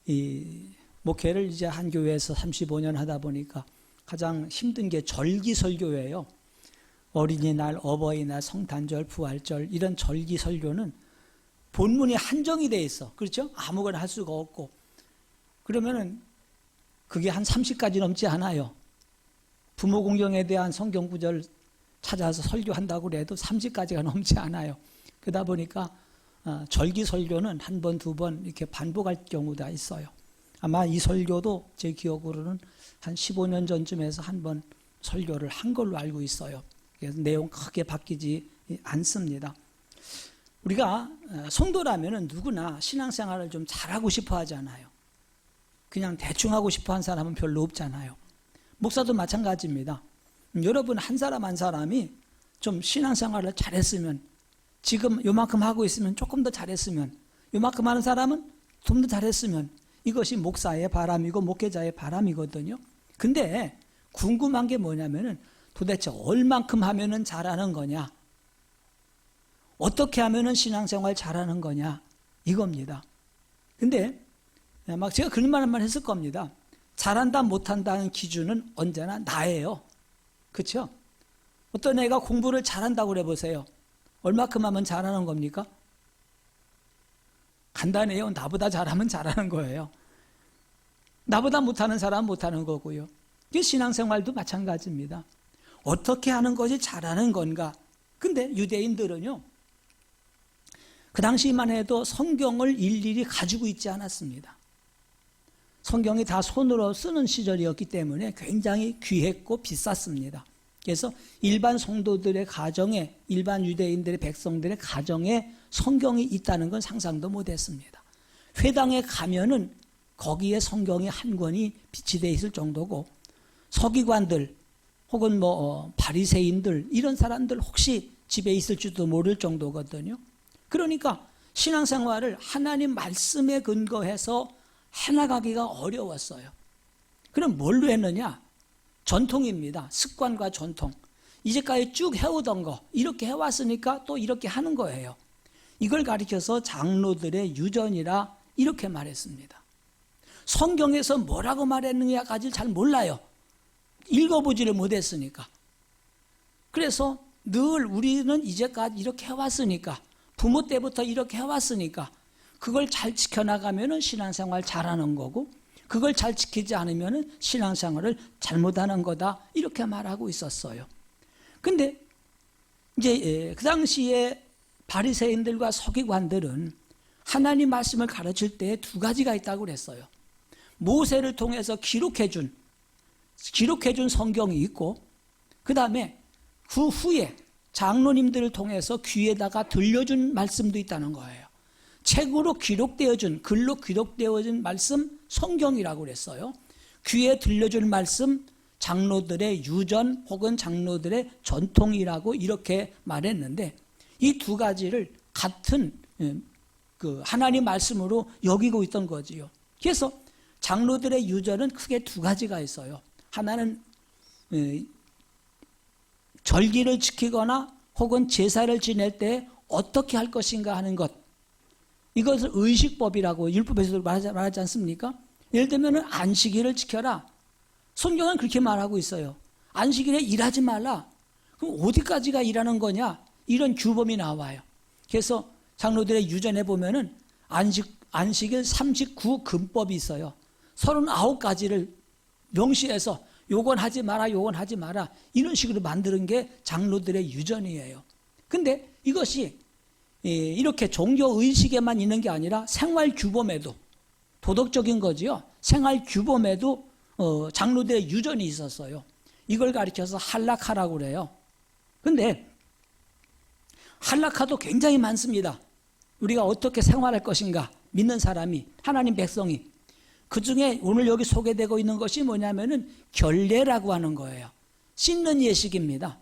이 목회를 이제 한 교회에서 35년 하다 보니까 가장 힘든 게 절기 설교예요. 어린이날, 어버이날, 성탄절, 부활절 이런 절기 설교는 본문이 한정이 돼 있어. 그렇죠? 아무거나 할 수가 없고. 그러면은 그게 한 30가지 넘지 않아요. 부모 공경에 대한 성경 구절 찾아서 설교한다고 해도 30가지가 넘지 않아요. 그러다 보니까 절기 설교는 한 번, 두 번 이렇게 반복할 경우가 있어요. 아마 이 설교도 제 기억으로는 한 15년 전쯤에서 한 번 설교를 한 걸로 알고 있어요. 그래서 내용 크게 바뀌지 않습니다. 우리가 성도라면 누구나 신앙생활을 좀 잘하고 싶어 하잖아요. 그냥 대충 하고 싶어 하는 사람은 별로 없잖아요. 목사도 마찬가지입니다. 여러분 한 사람 한 사람이 좀 신앙생활을 잘했으면, 지금 요만큼 하고 있으면 조금 더 잘했으면, 요만큼 하는 사람은 좀 더 잘했으면, 이것이 목사의 바람이고 목회자의 바람이거든요. 근데 궁금한 게 뭐냐면은 도대체 얼만큼 하면은 잘하는 거냐, 어떻게 하면은 신앙생활 잘하는 거냐, 이겁니다. 근데 막 제가 그런 말만 했을 겁니다. 잘한다 못한다는 기준은 언제나 나예요. 그렇죠? 어떤 애가 공부를 잘한다고 그래 보세요. 얼마큼 하면 잘하는 겁니까? 간단해요. 나보다 잘하면 잘하는 거예요. 나보다 못하는 사람은 못하는 거고요. 신앙생활도 마찬가지입니다. 어떻게 하는 것이 잘하는 건가? 근데 유대인들은요, 그 당시만 해도 성경을 일일이 가지고 있지 않았습니다. 성경이 다 손으로 쓰는 시절이었기 때문에 굉장히 귀했고 비쌌습니다. 그래서 일반 성도들의 가정에, 일반 유대인들의 백성들의 가정에 성경이 있다는 건 상상도 못했습니다. 회당에 가면은 거기에 성경이 한 권이 비치되어 있을 정도고, 서기관들 혹은 바리새인들 이런 사람들 혹시 집에 있을지도 모를 정도거든요. 그러니까 신앙생활을 하나님 말씀에 근거해서 해나가기가 어려웠어요. 그럼 뭘로 했느냐? 전통입니다. 습관과 전통. 이제까지 쭉 해오던 거 이렇게 해왔으니까 또 이렇게 하는 거예요. 이걸 가리켜서 장로들의 유전이라 이렇게 말했습니다. 성경에서 뭐라고 말했느냐까지 잘 몰라요. 읽어보지를 못했으니까. 그래서 늘 우리는 이제까지 이렇게 해왔으니까, 부모 때부터 이렇게 해왔으니까 그걸 잘 지켜나가면 신앙생활 잘하는 거고, 그걸 잘 지키지 않으면 신앙생활을 잘못하는 거다, 이렇게 말하고 있었어요. 근데 이제 그 당시에 바리새인들과 서기관들은 하나님 말씀을 가르칠 때 두 가지가 있다고 그랬어요. 모세를 통해서 기록해준 성경이 있고, 그 다음에 그 후에 장로님들을 통해서 귀에다가 들려준 말씀도 있다는 거예요. 책으로 기록되어준, 글로 기록되어진 말씀, 성경이라고 그랬어요. 귀에 들려줄 말씀, 장로들의 유전 혹은 장로들의 전통이라고 이렇게 말했는데, 이 두 가지를 같은 그 하나님 말씀으로 여기고 있던 거지요. 그래서 장로들의 유전은 크게 두 가지가 있어요. 하나는 절기를 지키거나 혹은 제사를 지낼 때 어떻게 할 것인가 하는 것, 이것을 의식법이라고 율법에서도 말하지 않습니까? 예를 들면 안식일을 지켜라. 성경은 그렇게 말하고 있어요. 안식일에 일하지 말라. 그럼 어디까지가 일하는 거냐? 이런 규범이 나와요. 그래서 장로들의 유전에 보면은 안식일 39금법이 있어요. 39가지를 명시해서 요건 하지 마라, 요건 하지 마라, 이런 식으로 만드는 게 장로들의 유전이에요. 근데 이것이 이렇게 종교의식에만 있는 게 아니라 생활규범에도, 도덕적인 거지요. 생활규범에도 장로들의 유전이 있었어요. 이걸 가리켜서 할라카라고 그래요. 근데 할라카도 굉장히 많습니다. 우리가 어떻게 생활할 것인가, 믿는 사람이, 하나님 백성이. 그 중에 오늘 여기 소개되고 있는 것이 뭐냐면은 결례라고 하는 거예요. 씻는 예식입니다.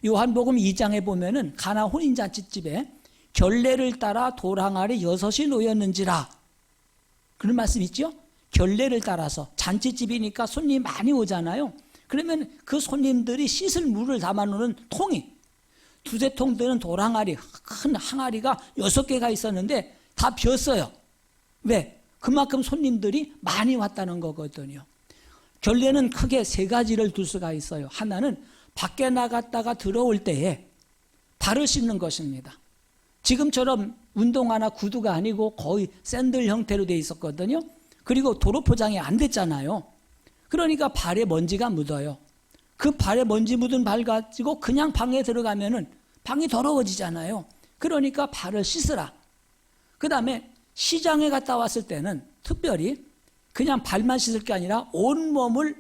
요한복음 2장에 보면은 가나 혼인잔치집에 결례를 따라 돌 항아리 6이 놓였는지라, 그런 말씀 있죠? 결례를 따라서, 잔치집이니까 손님이 많이 오잖아요. 그러면 그 손님들이 씻을 물을 담아놓는 통이, 두세 통 되는 돌 항아리, 큰 항아리가 6개가 있었는데 다 비었어요. 왜? 그만큼 손님들이 많이 왔다는 거거든요. 결례는 크게 세 가지를 둘 수가 있어요. 하나는 밖에 나갔다가 들어올 때에 발을 씻는 것입니다. 지금처럼 운동화나 구두가 아니고 거의 샌들 형태로 돼 있었거든요. 그리고 도로 포장이 안 됐잖아요. 그러니까 발에 먼지가 묻어요. 그 발에 먼지 묻은 발 가지고 그냥 방에 들어가면은 방이 더러워지잖아요. 그러니까 발을 씻으라. 그 다음에 시장에 갔다 왔을 때는 특별히 그냥 발만 씻을 게 아니라 온몸을,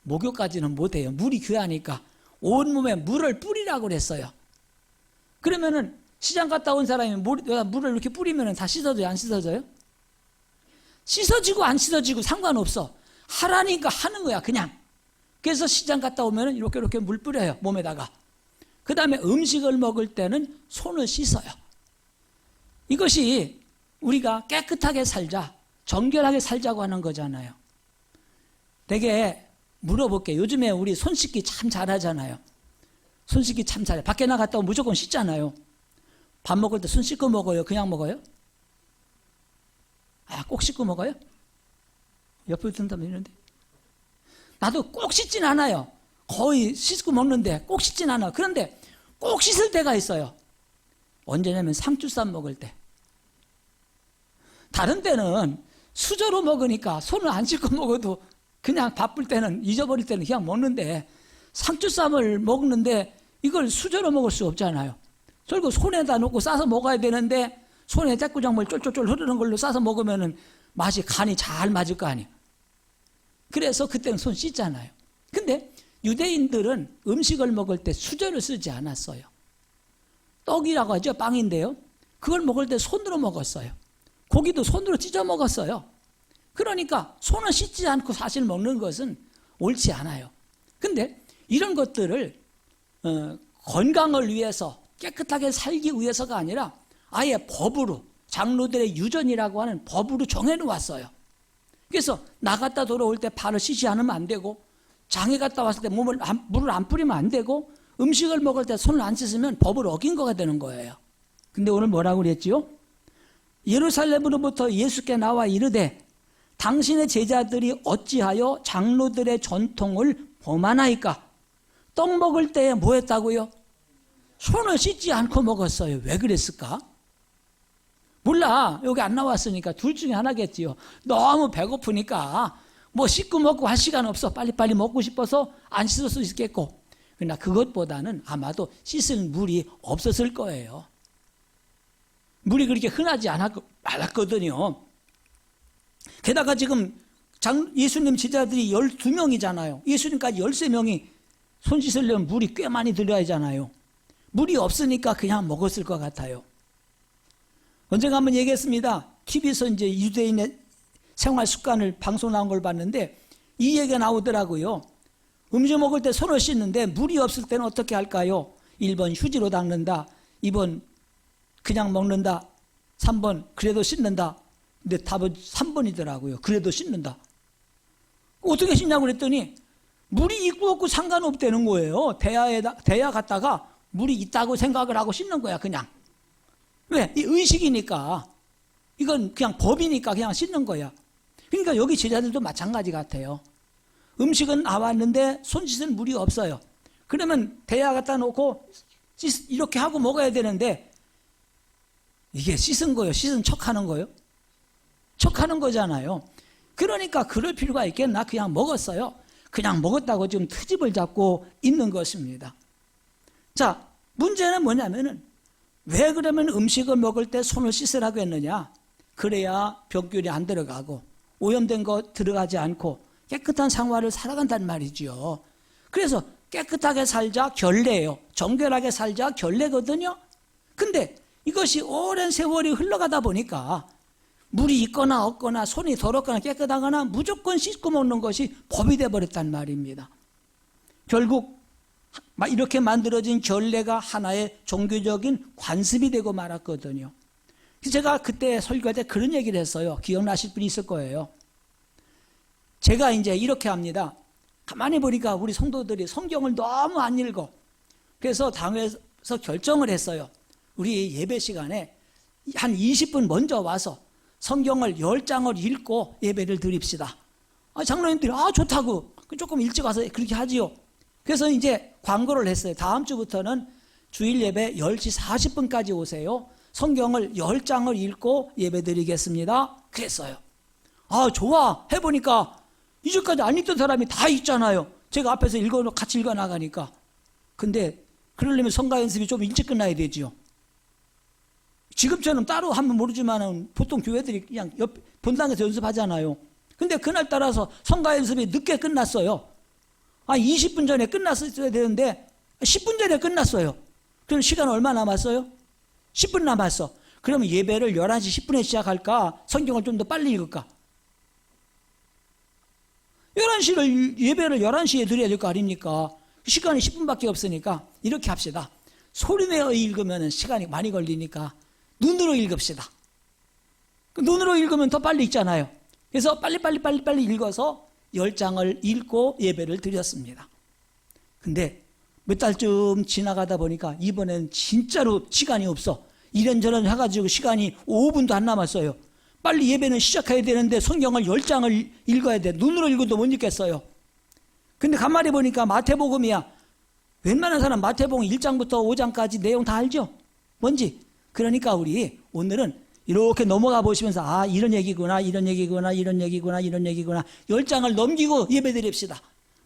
목욕까지는 못해요. 물이 귀하니까 온몸에 물을 뿌리라고 그랬어요. 그러면은 시장 갔다 온 사람이 물을 이렇게 뿌리면 다 씻어져요? 안 씻어져요? 씻어지고 안 씻어지고 상관없어. 하라니까 하는 거야, 그냥. 그래서 시장 갔다 오면 이렇게 물 뿌려요, 몸에다가. 그 다음에 음식을 먹을 때는 손을 씻어요. 이것이 우리가 깨끗하게 살자, 정결하게 살자고 하는 거잖아요. 되게 물어볼게요. 요즘에 우리 손 씻기 참 잘하잖아요. 손 씻기 참 잘해. 밖에 나갔다 오면 무조건 씻잖아요. 밥 먹을 때 손 씻고 먹어요? 그냥 먹어요? 꼭 씻고 먹어요? 옆에 든다면 이런데. 나도 꼭 씻진 않아요. 거의 씻고 먹는데 꼭 씻진 않아. 그런데 꼭 씻을 때가 있어요. 언제냐면 상추쌈 먹을 때. 다른 때는 수저로 먹으니까 손을 안 씻고 먹어도 그냥 바쁠 때는, 잊어버릴 때는 그냥 먹는데, 상추쌈을 먹는데 이걸 수저로 먹을 수 없잖아요. 그리고 손에다 놓고 싸서 먹어야 되는데 손에 떼꾸장물 쫄쫄쫄 흐르는 걸로 싸서 먹으면 맛이, 간이 잘 맞을 거 아니에요. 그래서 그때는 손 씻잖아요. 근데 유대인들은 음식을 먹을 때 수저를 쓰지 않았어요. 떡이라고 하죠, 빵인데요. 그걸 먹을 때 손으로 먹었어요. 고기도 손으로 찢어 먹었어요. 그러니까 손을 씻지 않고 사실 먹는 것은 옳지 않아요. 근데 이런 것들을 건강을 위해서, 깨끗하게 살기 위해서가 아니라 아예 법으로, 장로들의 유전이라고 하는 법으로 정해놓았어요. 그래서 나갔다 돌아올 때 발을 씻지 않으면 안 되고, 장에 갔다 왔을 때 물을 안 뿌리면 안 되고, 음식을 먹을 때 손을 안 씻으면 법을 어긴 거가 되는 거예요. 근데 오늘 뭐라고 그랬지요? 예루살렘으로부터 예수께 나와 이르되 당신의 제자들이 어찌하여 장로들의 전통을 범하나이까? 떡 먹을 때에 뭐 했다고요? 손을 씻지 않고 먹었어요. 왜 그랬을까? 몰라. 여기 안 나왔으니까 둘 중에 하나겠지요. 너무 배고프니까 뭐 씻고 먹고 할 시간 없어. 빨리빨리 먹고 싶어서 안 씻을 수 있겠고. 그러나 그것보다는 아마도 씻을 물이 없었을 거예요. 물이 그렇게 흔하지 않았거든요. 게다가 지금 예수님 제자들이 12명이잖아요. 예수님까지 13명이 손 씻으려면 물이 꽤 많이 들어야 하잖아요. 물이 없으니까 그냥 먹었을 것 같아요. 언젠가 한번 얘기했습니다. TV에서 이제 유대인의 생활 습관을 방송 나온 걸 봤는데 이 얘기가 나오더라고요. 음식 먹을 때 손을 씻는데 물이 없을 때는 어떻게 할까요? 1번 휴지로 닦는다. 2번 그냥 먹는다. 3번 그래도 씻는다. 근데 답은 3번이더라고요. 그래도 씻는다. 어떻게 씻냐고 그랬더니 물이 있고 없고 상관없다는 거예요. 대야 갔다가 물이 있다고 생각을 하고 씻는 거야, 그냥. 왜? 이 의식이니까. 이건 그냥 법이니까 그냥 씻는 거야. 그러니까 여기 제자들도 마찬가지 같아요. 음식은 나왔는데 손 씻을 물이 없어요. 그러면 대야 갖다 놓고 이렇게 하고 먹어야 되는데 이게 씻은 거예요? 씻은 척하는 거예요? 척하는 거잖아요. 그러니까 그럴 필요가 있겠나? 그냥 먹었어요. 그냥 먹었다고 지금 트집을 잡고 있는 것입니다. 자, 문제는 뭐냐면은 왜 그러면 음식을 먹을 때 손을 씻으라고 했느냐? 그래야 병균이 안 들어가고 오염된 거 들어가지 않고 깨끗한 생활을 살아간단 말이죠. 그래서 깨끗하게 살자 결례예요. 정결하게 살자 결례거든요. 근데 이것이 오랜 세월이 흘러가다 보니까 물이 있거나 없거나 손이 더럽거나 깨끗하거나 무조건 씻고 먹는 것이 법이 되어버렸단 말입니다. 결국 이렇게 만들어진 결례가 하나의 종교적인 관습이 되고 말았거든요. 제가 그때 설교할 때 그런 얘기를 했어요. 기억나실 분이 있을 거예요. 제가 이제 이렇게 합니다. 가만히 보니까 우리 성도들이 성경을 너무 안 읽어. 그래서 당에서 결정을 했어요. 우리 예배 시간에 한 20분 먼저 와서 성경을 10장을 읽고 예배를 드립시다. 장로님들이 좋다고 조금 일찍 와서 그렇게 하지요. 그래서 이제 광고를 했어요. 다음 주부터는 주일 예배 10시 40분까지 오세요. 성경을 10장을 읽고 예배 드리겠습니다. 그랬어요. 좋아. 해보니까 이제까지 안 읽던 사람이 다 읽잖아요. 제가 앞에서 같이 읽어나가니까. 근데 그러려면 성가 연습이 좀 일찍 끝나야 되지요. 지금처럼 따로 하면 모르지만 보통 교회들이 그냥 본당에서 연습하잖아요. 근데 그날 따라서 성가 연습이 늦게 끝났어요. 20분 전에 끝났어야 되는데 10분 전에 끝났어요. 그럼 시간 얼마 남았어요? 10분 남았어. 그러면 예배를 11시 10분에 시작할까? 성경을 좀 더 빨리 읽을까? 예배를 11시에 드려야 될 거 아닙니까? 시간이 10분밖에 없으니까 이렇게 합시다. 소리내어 읽으면 시간이 많이 걸리니까 눈으로 읽읍시다. 눈으로 읽으면 더 빨리 읽잖아요. 그래서 빨리 읽어서 10장을 읽고 예배를 드렸습니다. 근데 몇 달쯤 지나가다 보니까 이번엔 진짜로 시간이 없어. 이런저런 해가지고 시간이 5분도 안 남았어요. 빨리 예배는 시작해야 되는데 성경을 10장을 읽어야 돼. 눈으로 읽어도 못 읽겠어요. 근데 간만에 보니까 마태복음이야. 웬만한 사람 마태복음 1장부터 5장까지 내용 다 알죠? 뭔지. 그러니까 우리 오늘은 이렇게 넘어가 보시면서 이런 얘기구나, 이런 얘기구나, 이런 얘기구나, 이런 얘기구나. 10장을 넘기고 예배 드립시다.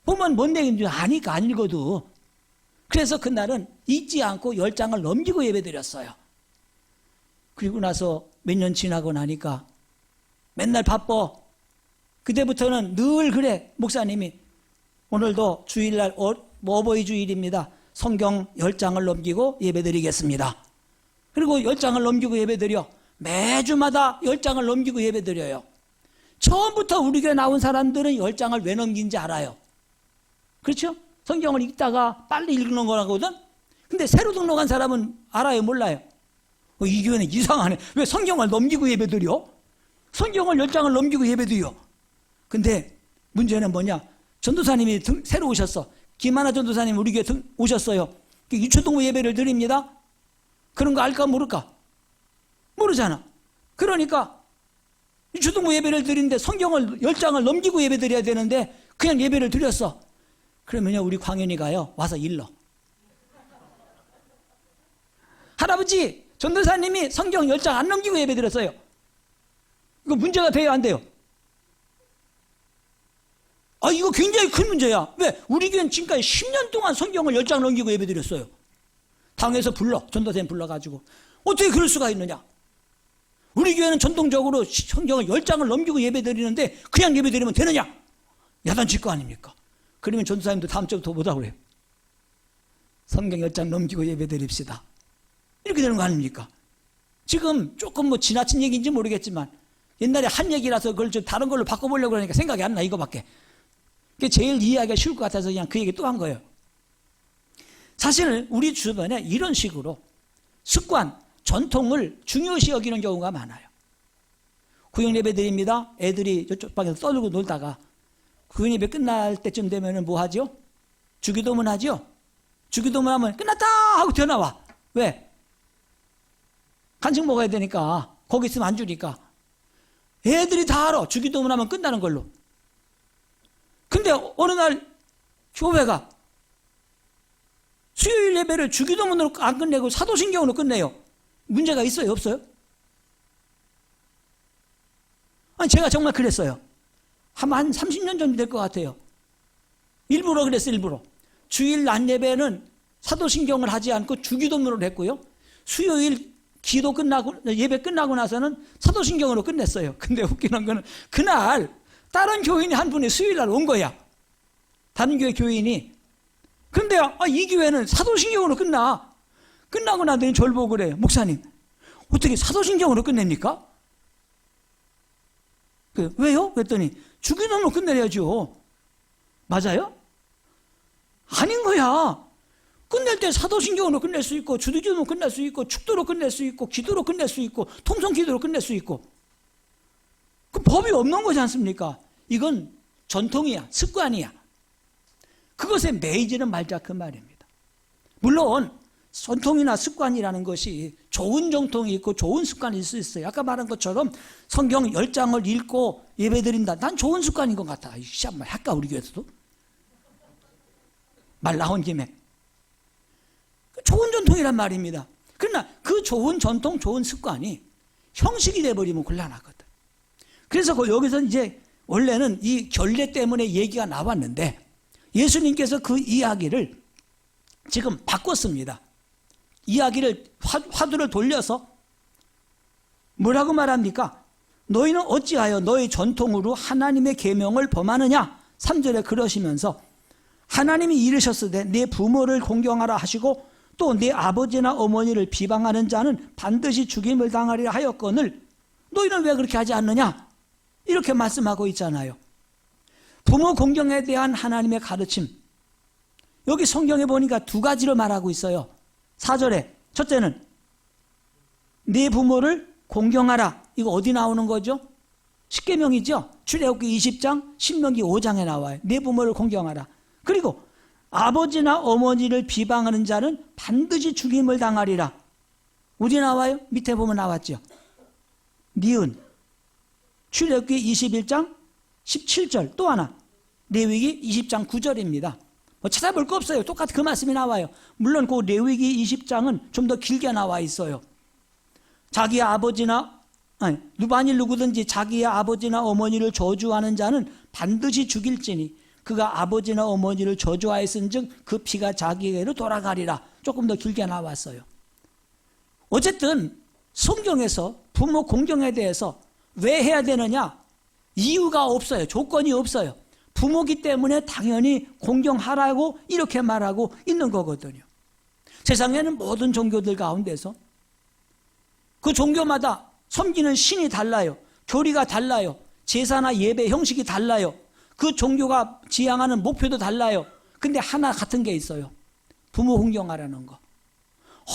보면 뭔 내용인지 아니까 안 읽어도. 그래서 그날은 잊지 않고 10장을 넘기고 예배 드렸어요. 그리고 나서 몇 년 지나고 나니까 맨날 바빠. 그때부터는 늘 그래. 목사님이 오늘도 주일날 어버이 주일입니다. 성경 10장을 넘기고 예배 드리겠습니다. 그리고 10장을 넘기고 예배 드려. 매주마다 10장을 넘기고 예배 드려요. 처음부터 우리 교회 나온 사람들은 10장을 왜 넘긴지 알아요. 그렇죠? 성경을 읽다가 빨리 읽는 거라거든. 근데 새로 등록한 사람은 알아요, 몰라요? 이 교회는 이상하네. 왜 성경을 넘기고 예배 드려? 성경을 10장을 넘기고 예배 드려. 근데 문제는 뭐냐? 전도사님이 새로 오셨어. 김하나 전도사님 우리 교회 오셨어요. 유초동부 예배를 드립니다. 그런 거 알까 모를까? 모르잖아. 그러니까 유초동부 예배를 드리는데 성경을 10장을 넘기고 예배 드려야 되는데 그냥 예배를 드렸어. 그러면요 우리 광현이가요 와서 일러. 할아버지 전도사님이 성경 10장 안 넘기고 예배 드렸어요. 이거 문제가 돼요 안 돼요? 이거 굉장히 큰 문제야. 왜? 우리 교회는 지금까지 10년 동안 성경을 10장 넘기고 예배 드렸어요. 당에서 전도사님 불러가지고. 어떻게 그럴 수가 있느냐? 우리 교회는 전통적으로 성경을 10장을 넘기고 예배 드리는데 그냥 예배 드리면 되느냐? 야단칠 거 아닙니까? 그러면 전도사님도 다음 주부터 보자 그래요. 성경 10장 넘기고 예배 드립시다. 이렇게 되는 거 아닙니까? 지금 조금 지나친 얘기인지 모르겠지만 옛날에 한 얘기라서 그걸 좀 다른 걸로 바꿔보려고 그러니까 생각이 안 나, 이거밖에. 그게 제일 이해하기가 쉬울 것 같아서 그냥 그 얘기 또 한 거예요. 사실 우리 주변에 이런 식으로 습관, 전통을 중요시 여기는 경우가 많아요. 구역예배 드립니다. 애들이 저쪽 방에서 떠들고 놀다가 구역예배 끝날 때쯤 되면 뭐 하죠? 주기도문 하죠? 주기도문 하면 끝났다 하고 튀어나와. 왜? 간식 먹어야 되니까. 거기 있으면 안 주니까. 애들이 다 알아. 주기도문 하면 끝나는 걸로. 근데 어느 날 교회가 수요일 예배를 주기도문으로 안 끝내고 사도신경으로 끝내요. 문제가 있어요? 없어요? 제가 정말 그랬어요. 한 30년 정도 될 것 같아요. 일부러 그랬어요. 일부러. 주일 낮 예배는 사도신경을 하지 않고 주기도문으로 했고요. 수요일 기도 끝나고 예배 끝나고 나서는 사도신경으로 끝냈어요. 근데 웃기는 거는 그날 다른 교인이 한 분이 수요일 날 온 거야. 다른 교회 교인이. 근데 이 교회는 사도신경으로 끝나고 나더니 저를 보고 그래요. 목사님 어떻게 사도신경으로 끝냅니까? 왜요? 그랬더니 주기도문으로 끝내야죠. 맞아요? 아닌 거야. 끝낼 때 사도신경으로 끝낼 수 있고 주기도로 끝낼 수 있고 축도로 끝낼 수 있고 기도로 끝낼 수 있고 통성기도로 끝낼 수 있고 그 법이 없는 거지 않습니까? 이건 전통이야. 습관이야. 그것에 매이지는 말자 그 말입니다. 물론 전통이나 습관이라는 것이 좋은 전통이 있고 좋은 습관일 수 있어요. 아까 말한 것처럼 성경 10장을 읽고 예배드린다. 난 좋은 습관인 것 같아. 한번 할까 우리 교회에서도? 말 나온 김에. 좋은 전통이란 말입니다. 그러나 그 좋은 전통, 좋은 습관이 형식이 돼버리면 곤란하거든. 그래서 여기서 이제 원래는 이 결례 때문에 얘기가 나왔는데 예수님께서 그 이야기를 지금 바꿨습니다. 이야기를 화두를 돌려서 뭐라고 말합니까? 너희는 어찌하여 너희 전통으로 하나님의 계명을 범하느냐? 3절에 그러시면서 하나님이 이르셨으되 내 부모를 공경하라 하시고 또 내 아버지나 어머니를 비방하는 자는 반드시 죽임을 당하리라 하였거늘 너희는 왜 그렇게 하지 않느냐? 이렇게 말씀하고 있잖아요. 부모 공경에 대한 하나님의 가르침, 여기 성경에 보니까 두 가지로 말하고 있어요. 4절에 첫째는 네 부모를 공경하라. 이거 어디 나오는 거죠? 십계명이죠. 출애굽기 20장, 신명기 5장에 나와요. 네 부모를 공경하라. 그리고 아버지나 어머니를 비방하는 자는 반드시 죽임을 당하리라. 어디 나와요? 밑에 보면 나왔죠. 니은 출애굽기 21장 17절. 또 하나 레위기 20장 9절입니다. 뭐 찾아볼 거 없어요. 똑같이 그 말씀이 나와요. 물론 그 레위기 20장은 좀 더 길게 나와 있어요. 자기의 아버지나 만일 누구든지 자기의 아버지나 어머니를 저주하는 자는 반드시 죽일지니 그가 아버지나 어머니를 저주하였은즉 그 피가 자기에게로 돌아가리라. 조금 더 길게 나왔어요. 어쨌든 성경에서 부모 공경에 대해서 왜 해야 되느냐? 이유가 없어요. 조건이 없어요. 부모기 때문에 당연히 공경하라고 이렇게 말하고 있는 거거든요. 세상에는 모든 종교들 가운데서 그 종교마다 섬기는 신이 달라요. 교리가 달라요. 제사나 예배 형식이 달라요. 그 종교가 지향하는 목표도 달라요. 근데 하나 같은 게 있어요. 부모 공경하라는 거.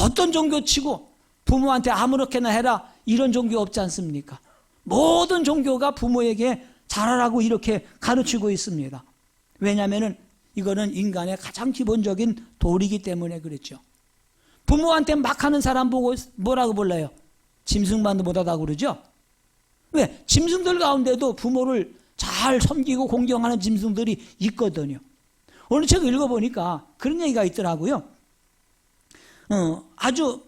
어떤 종교치고 부모한테 아무렇게나 해라 이런 종교 없지 않습니까? 모든 종교가 부모에게 잘하라고 이렇게 가르치고 있습니다. 왜냐하면 이거는 인간의 가장 기본적인 도리이기 때문에 그렇죠. 부모한테 막 하는 사람 보고 뭐라고 불러요? 짐승만도 못하다고 그러죠? 왜? 짐승들 가운데도 부모를 잘 섬기고 공경하는 짐승들이 있거든요. 어느 책을 읽어보니까 그런 얘기가 있더라고요. 아주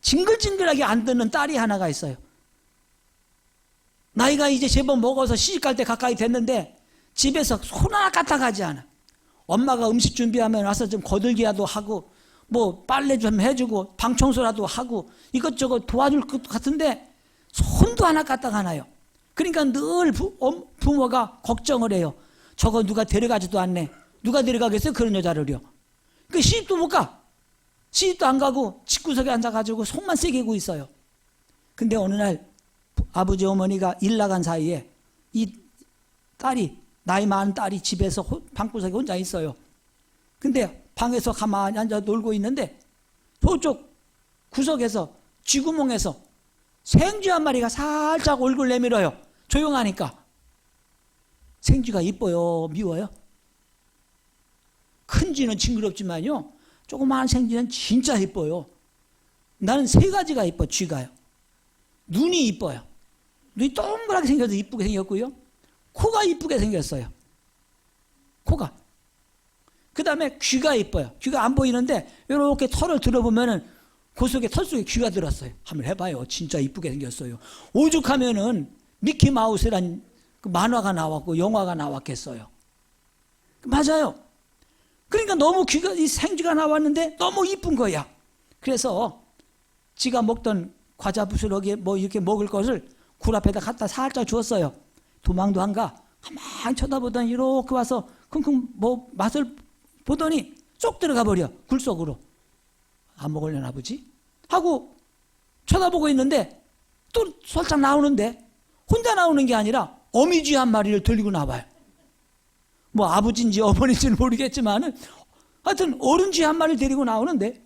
징글징글하게 안 듣는 딸이 하나가 있어요. 나이가 이제 제법 먹어서 시집갈 때 가까이 됐는데 집에서 손 하나 까딱하지 않아. 엄마가 음식 준비하면 와서 좀 거들기라도 하고 뭐 빨래 좀 해주고 방 청소라도 하고 이것저것 도와줄 것 같은데 손도 하나 까딱 안 해요. 그러니까 늘 부모가 걱정을 해요. 저거 누가 데려가지도 않네. 누가 데려가겠어요? 그런 여자를요. 그 시집도 못 가. 시집도 안 가고 집구석에 앉아가지고 속만 새기고 있어요. 근데 어느 날 아버지 어머니가 일 나간 사이에 이 딸이 나이 많은 딸이 집에서 방구석에 혼자 있어요. 근데 방에서 가만히 앉아 놀고 있는데 저쪽 구석에서 쥐구멍에서 생쥐 한 마리가 살짝 얼굴 내밀어요. 조용하니까. 생쥐가 이뻐요? 미워요? 큰 쥐는 징그럽지만요. 조그마한 생쥐는 진짜 이뻐요. 나는 세 가지가 이뻐, 쥐가요. 눈이 이뻐요. 눈이 동그랗게 생겨서 이쁘게 생겼고요. 코가 이쁘게 생겼어요. 코가. 그 다음에 귀가 이뻐요. 귀가 안 보이는데 이렇게 털을 들어보면은 그 속에 털 속에 귀가 들었어요. 한번 해봐요. 진짜 이쁘게 생겼어요. 오죽하면은 미키마우스란 그 만화가 나왔고 영화가 나왔겠어요. 맞아요. 그러니까 너무 이 생쥐가 나왔는데 너무 이쁜 거야. 그래서 지가 먹던 과자 부스러기에 뭐 이렇게 먹을 것을 굴 앞에다 갖다 살짝 주었어요. 도망도 안 가. 가만히 쳐다보더니 이렇게 와서 킁킁 뭐 맛을 보더니 쏙 들어가 버려. 굴 속으로. 안 먹으려나 보지? 하고 쳐다보고 있는데 또 살짝 나오는데 혼자 나오는 게 아니라 어미쥐 한 마리를 들고 나와요. 뭐 아버지인지 어머니인지는 모르겠지만은 하여튼 어른쥐 한 마리를 데리고 나오는데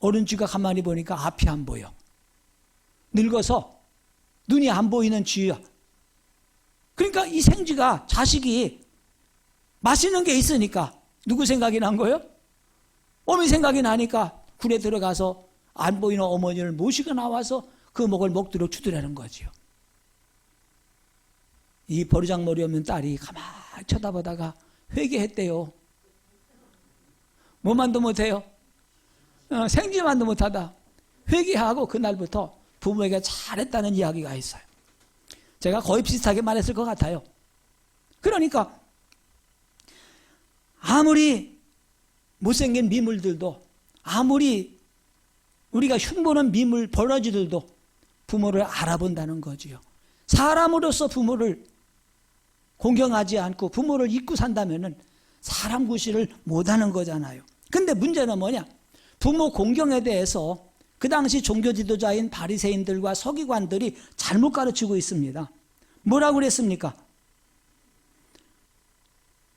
어른쥐가 가만히 보니까 앞이 안 보여. 늙어서 눈이 안 보이는 쥐야. 그러니까 이 생쥐가 자식이 맛있는 게 있으니까 누구 생각이 난 거예요? 어미 생각이 나니까 굴에 들어가서 안 보이는 어머니를 모시고 나와서 그 목을 먹도록 주더라는 거지요. 이 버르장머리 없는 딸이 가만히 쳐다보다가 회개했대요. 뭐만도 못해요. 생지만도 못하다. 회개하고 그날부터 부모에게 잘했다는 이야기가 있어요. 제가 거의 비슷하게 말했을 것 같아요. 그러니까 아무리 못생긴 미물들도, 아무리 우리가 흉보는 미물 버러지들도 부모를 알아본다는 거지요. 사람으로서 부모를 공경하지 않고 부모를 잊고 산다면은 사람 구실을 못하는 거잖아요. 근데 문제는 뭐냐? 부모 공경에 대해서 그 당시 종교 지도자인 바리새인들과 서기관들이 잘못 가르치고 있습니다. 뭐라고 그랬습니까?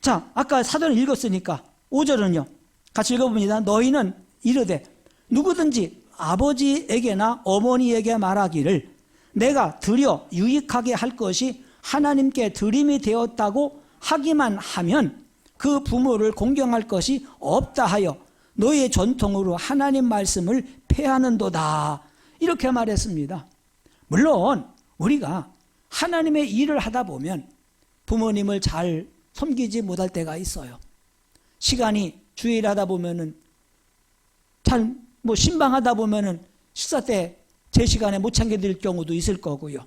자, 아까 사전을 읽었으니까 5절은요. 같이 읽어봅니다. 너희는 이르되 누구든지 아버지에게나 어머니에게 말하기를 내가 드려 유익하게 할 것이 하나님께 드림이 되었다고 하기만 하면 그 부모를 공경할 것이 없다 하여 너희의 전통으로 하나님 말씀을 폐하는도다. 이렇게 말했습니다. 물론 우리가 하나님의 일을 하다 보면 부모님을 잘 섬기지 못할 때가 있어요. 시간이 주일 하다 보면은 잘 신방하다 보면은 식사 때 제 시간에 못 챙겨드릴 경우도 있을 거고요.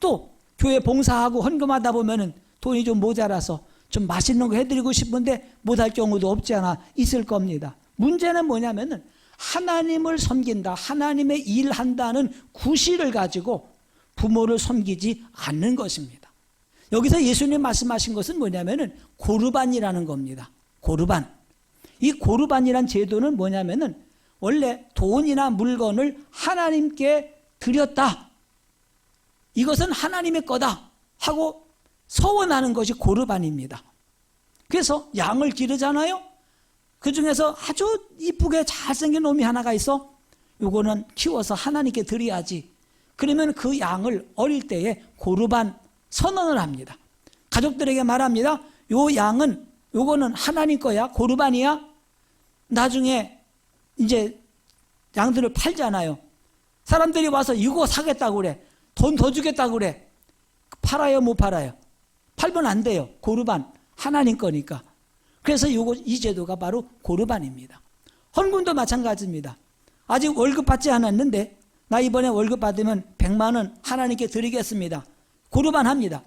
또 교회 봉사하고 헌금하다 보면은 돈이 좀 모자라서 좀 맛있는 거 해드리고 싶은데 못할 경우도 없지 않아 있을 겁니다. 문제는 뭐냐면은 하나님을 섬긴다, 하나님의 일한다는 구실을 가지고 부모를 섬기지 않는 것입니다. 여기서 예수님 말씀하신 것은 뭐냐면은 고르반이라는 겁니다. 고르반. 이 고르반이란 제도는 뭐냐면은 원래 돈이나 물건을 하나님께 드렸다. 이것은 하나님의 거다 하고 서원하는 것이 고르반입니다. 그래서 양을 기르잖아요. 그 중에서 아주 이쁘게 잘생긴 놈이 하나가 있어. 요거는 키워서 하나님께 드려야지. 그러면 그 양을 어릴 때에 고르반 선언을 합니다. 가족들에게 말합니다. 요 양은 요거는 하나님 거야. 고르반이야. 나중에 이제 양들을 팔잖아요. 사람들이 와서 이거 사겠다고 그래. 돈 더 주겠다고 그래. 팔아요, 못 팔아요? 팔면 안 돼요. 고르반 하나님 거니까. 그래서 이 제도가 바로 고르반입니다. 헌금도 마찬가지입니다. 아직 월급 받지 않았는데 나 이번에 월급 받으면 100만 원 하나님께 드리겠습니다. 고르반 합니다.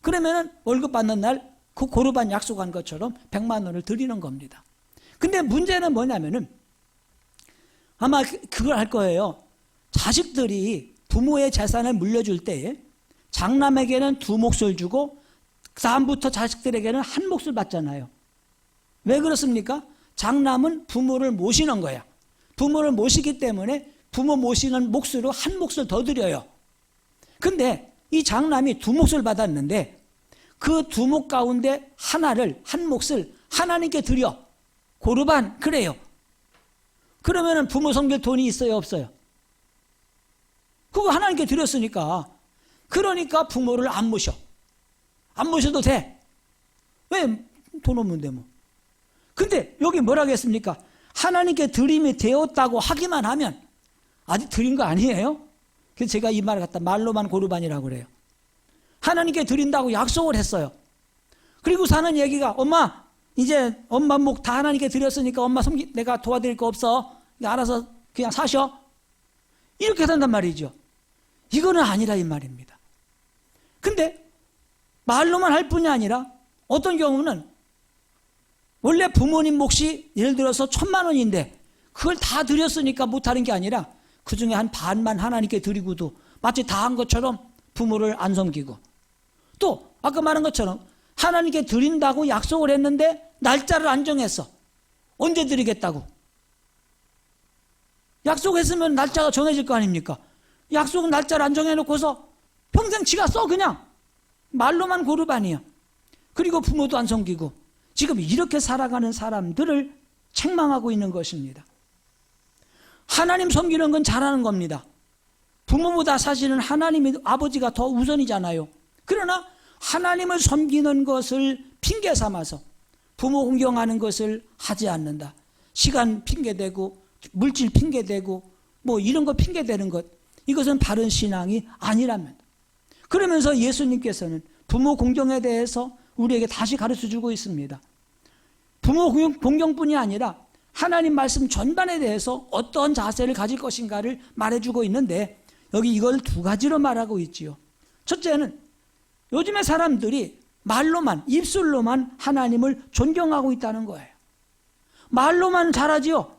그러면은 월급 받는 날 그 고르반 약속한 것처럼 100만 원을 드리는 겁니다. 근데 문제는 뭐냐면은 아마 그걸 할 거예요. 자식들이 부모의 재산을 물려줄 때에 장남에게는 2몫을 주고 그 다음부터 자식들에게는 1몫을 받잖아요. 왜 그렇습니까? 장남은 부모를 모시는 거야. 부모를 모시기 때문에 부모 모시는 몫으로 1몫을 더 드려요. 근데 이 장남이 2몫을 받았는데 그 2몫 가운데 한 몫을 하나님께 드려. 고르반 그래요. 그러면은 부모 섬길 돈이 있어요, 없어요? 그거 하나님께 드렸으니까. 그러니까 부모를 안 모셔. 안 모셔도 돼. 왜? 돈 없는데 뭐. 근데 여기 뭐라고 했습니까? 하나님께 드림이 되었다고 하기만 하면 아직 드린 거 아니에요? 그래서 제가 이 말을 갖다 말로만 고르반이라고 그래요. 하나님께 드린다고 약속을 했어요. 그리고 사는 얘기가 엄마 이제 엄마 목 다 하나님께 드렸으니까 엄마 내가 도와드릴 거 없어. 알아서 그냥 사셔. 이렇게 산단 말이죠. 이거는 아니라 이 말입니다. 근데 말로만 할 뿐이 아니라 어떤 경우는 원래 부모님 몫이 예를 들어서 1,000만 원인데 그걸 다 드렸으니까 못하는 게 아니라 그 중에 한 반만 하나님께 드리고도 마치 다 한 것처럼 부모를 안 섬기고 또 아까 말한 것처럼 하나님께 드린다고 약속을 했는데 날짜를 안 정했어. 언제 드리겠다고. 약속했으면 날짜가 정해질 거 아닙니까? 약속 날짜를 안 정해놓고서 평생 지가 써 그냥. 말로만 고르반이야. 그리고 부모도 안 섬기고 지금 이렇게 살아가는 사람들을 책망하고 있는 것입니다. 하나님 섬기는 건 잘하는 겁니다. 부모보다 사실은 하나님이 아버지가 더 우선이잖아요. 그러나 하나님을 섬기는 것을 핑계 삼아서 부모 공경하는 것을 하지 않는다. 시간 핑계대고 물질 핑계대고 뭐 이런 거 핑계대는 것, 이것은 바른 신앙이 아니라면. 그러면서 예수님께서는 부모 공경에 대해서 우리에게 다시 가르쳐주고 있습니다. 부모 공경뿐이 아니라 하나님 말씀 전반에 대해서 어떤 자세를 가질 것인가를 말해주고 있는데, 여기 이걸 두 가지로 말하고 있지요. 첫째는 요즘의 사람들이 말로만, 입술로만 하나님을 존경하고 있다는 거예요. 말로만 잘하지요.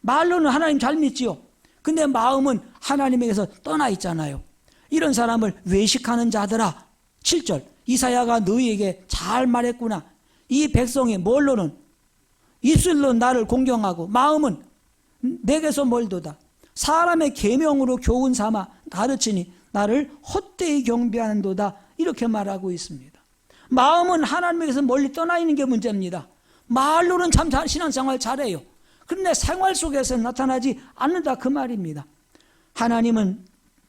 말로는 하나님 잘 믿지요. 근데 마음은 하나님에게서 떠나 있잖아요. 이런 사람을 외식하는 자들아. 7절, 이사야가 너희에게 잘 말했구나. 이 백성이 뭘로는, 입술로 나를 공경하고 마음은 내게서 멀도다. 사람의 계명으로 교훈 삼아 가르치니 나를 헛되이 경배하는도다. 이렇게 말하고 있습니다. 마음은 하나님에게서 멀리 떠나 있는 게 문제입니다. 말로는 참 신앙생활 잘해요. 그런데 생활 속에서 나타나지 않는다, 그 말입니다. 하나님은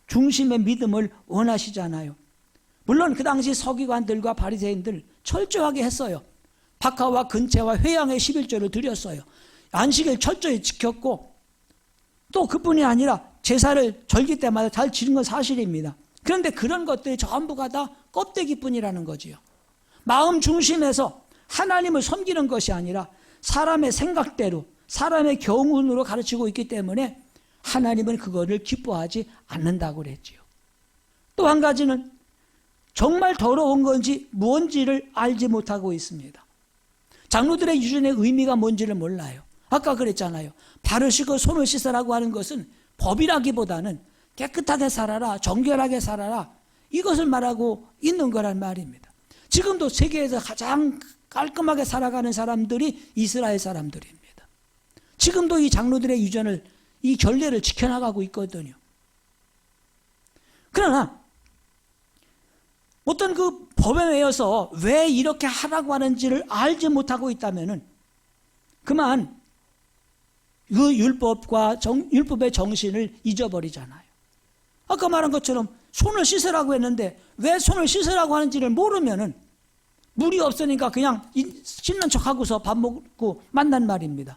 중심의 믿음을 원하시잖아요. 물론 그 당시 서기관들과 바리새인들 철저하게 했어요. 박하와 근채와 회양의 11조를 드렸어요. 안식일 철저히 지켰고, 또 그뿐이 아니라 제사를 절기 때마다 잘 지른 건 사실입니다. 그런데 그런 것들이 전부가 다 껍데기뿐이라는 거지요. 마음 중심에서 하나님을 섬기는 것이 아니라 사람의 생각대로, 사람의 교훈으로 가르치고 있기 때문에 하나님은 그거를 기뻐하지 않는다고 그랬지요. 또 한 가지는 정말 더러운 건지 무언지를 알지 못하고 있습니다. 장로들의 유전의 의미가 뭔지를 몰라요. 아까 그랬잖아요. 발을 씻고 손을 씻으라고 하는 것은 법이라기보다는 깨끗하게 살아라, 정결하게 살아라, 이것을 말하고 있는 거란 말입니다. 지금도 세계에서 가장 깔끔하게 살아가는 사람들이 이스라엘 사람들입니다. 지금도 이 장로들의 유전을, 이 결례를 지켜나가고 있거든요. 그러나 어떤 그 법에 의해서 왜 이렇게 하라고 하는지를 알지 못하고 있다면은 그만 그 율법의 정신을 잊어버리잖아요. 아까 말한 것처럼 손을 씻으라고 했는데 왜 손을 씻으라고 하는지를 모르면은 물이 없으니까 그냥 씻는 척하고서 밥 먹고 만난 말입니다.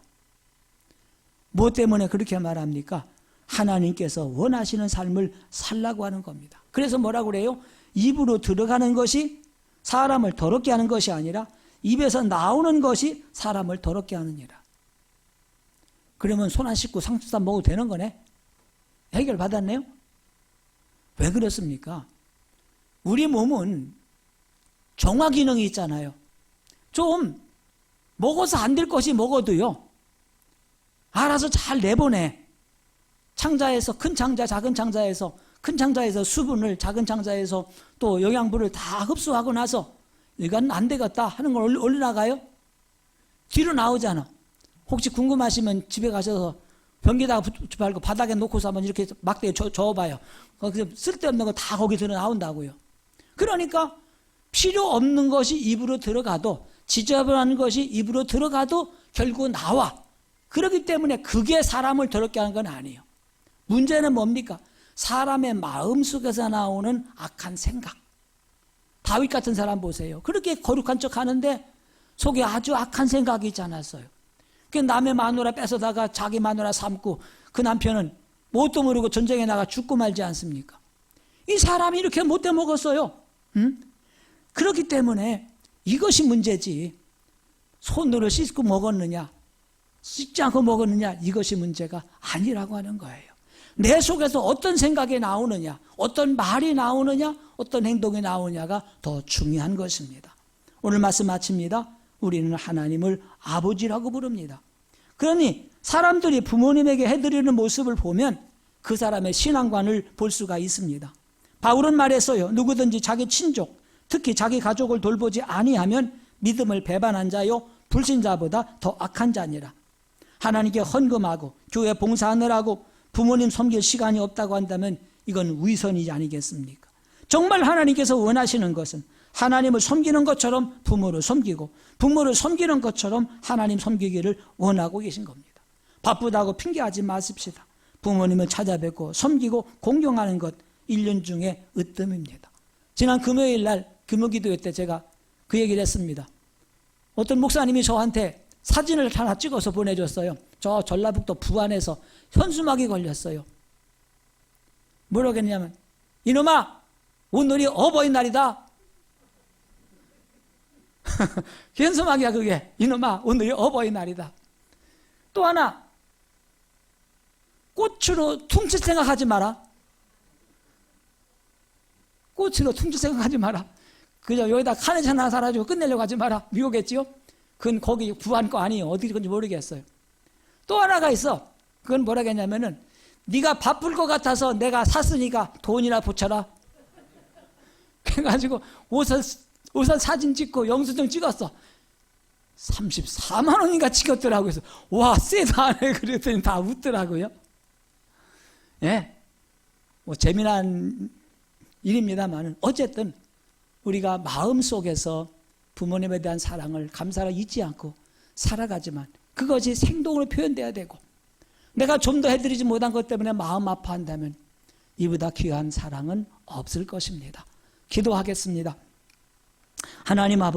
뭐 때문에 그렇게 말합니까? 하나님께서 원하시는 삶을 살라고 하는 겁니다. 그래서 뭐라고 그래요? 입으로 들어가는 것이 사람을 더럽게 하는 것이 아니라 입에서 나오는 것이 사람을 더럽게 하느니라. 그러면 손 안 씻고 상추쌈 먹어도 되는 거네? 해결 받았네요? 왜 그렇습니까? 우리 몸은 정화 기능이 있잖아요. 좀 먹어서 안 될 것이 먹어도요, 알아서 잘 내보내. 창자에서, 큰 창자, 작은 창자에서, 큰 창자에서 수분을, 작은 창자에서 또 영양분을 다 흡수하고 나서 이건 안 되겠다 하는 걸 올려나가요? 뒤로 나오잖아. 혹시 궁금하시면 집에 가셔서 변기다가 붙지 말고 바닥에 놓고서 한번 이렇게 막대에 저어봐요. 거기서 쓸데없는 거 다 거기 들어 나온다고요. 그러니까 필요 없는 것이 입으로 들어가도, 지저분한 것이 입으로 들어가도 결국 나와. 그렇기 때문에 그게 사람을 더럽게 하는 건 아니에요. 문제는 뭡니까? 사람의 마음속에서 나오는 악한 생각. 다윗 같은 사람 보세요. 그렇게 거룩한 척 하는데 속에 아주 악한 생각이 있지 않았어요. 그 남의 마누라 뺏어다가 자기 마누라 삼고 그 남편은 뭣도 모르고 전쟁에 나가 죽고 말지 않습니까? 이 사람이 이렇게 못돼 먹었어요. 그렇기 때문에 이것이 문제지, 손으로 씻고 먹었느냐 씻지 않고 먹었느냐, 이것이 문제가 아니라고 하는 거예요. 내 속에서 어떤 생각이 나오느냐, 어떤 말이 나오느냐, 어떤 행동이 나오느냐가 더 중요한 것입니다. 오늘 말씀 마칩니다. 우리는 하나님을 아버지라고 부릅니다. 그러니 사람들이 부모님에게 해드리는 모습을 보면 그 사람의 신앙관을 볼 수가 있습니다. 바울은 말했어요. 누구든지 자기 친족, 특히 자기 가족을 돌보지 아니하면 믿음을 배반한 자요 불신자보다 더 악한 자니라. 하나님께 헌금하고 교회 봉사하느라고 부모님 섬길 시간이 없다고 한다면 이건 위선이지 아니겠습니까? 정말 하나님께서 원하시는 것은 하나님을 섬기는 것처럼 부모를 섬기고 부모를 섬기는 것처럼 하나님 섬기기를 원하고 계신 겁니다. 바쁘다고 핑계하지 마십시다. 부모님을 찾아뵙고 섬기고 공경하는 것 1년 중에 으뜸입니다. 지난 금요일 날 금요기도회 때 제가 그 얘기를 했습니다. 어떤 목사님이 저한테 사진을 하나 찍어서 보내줬어요. 저 전라북도 부안에서 현수막이 걸렸어요. 뭐라고 했냐면 이놈아 오늘이 어버이날이다. 현수막이야 그게. 이놈아 오늘이 어버이날이다. 또 하나 꽃으로 퉁칠 생각하지 마라. 꽃으로 퉁칠 생각하지 마라. 그냥 여기다 카네이션 하나 사가지고 끝내려고 하지 마라. 미국겠지요? 그건 거기 부안 거 아니에요. 어디 건지 모르겠어요. 또 하나가 있어. 그건 뭐라고 했냐면은 네가 바쁠 것 같아서 내가 샀으니까 돈이나 붙여라. 그래가지고 우선 사진 찍고 영수증 찍었어. 34만 원인가 찍었더라고요. 그래서 와 쎄도 안 해. 그랬더니 다 웃더라고요. 예, 뭐 재미난 일입니다만은 어쨌든 우리가 마음속에서 부모님에 대한 사랑을 감사를 잊지 않고 살아가지만 그것이 행동으로 표현돼야 되고 내가 좀 더 해드리지 못한 것 때문에 마음 아파한다면 이보다 귀한 사랑은 없을 것입니다. 기도하겠습니다. 하나님 아버지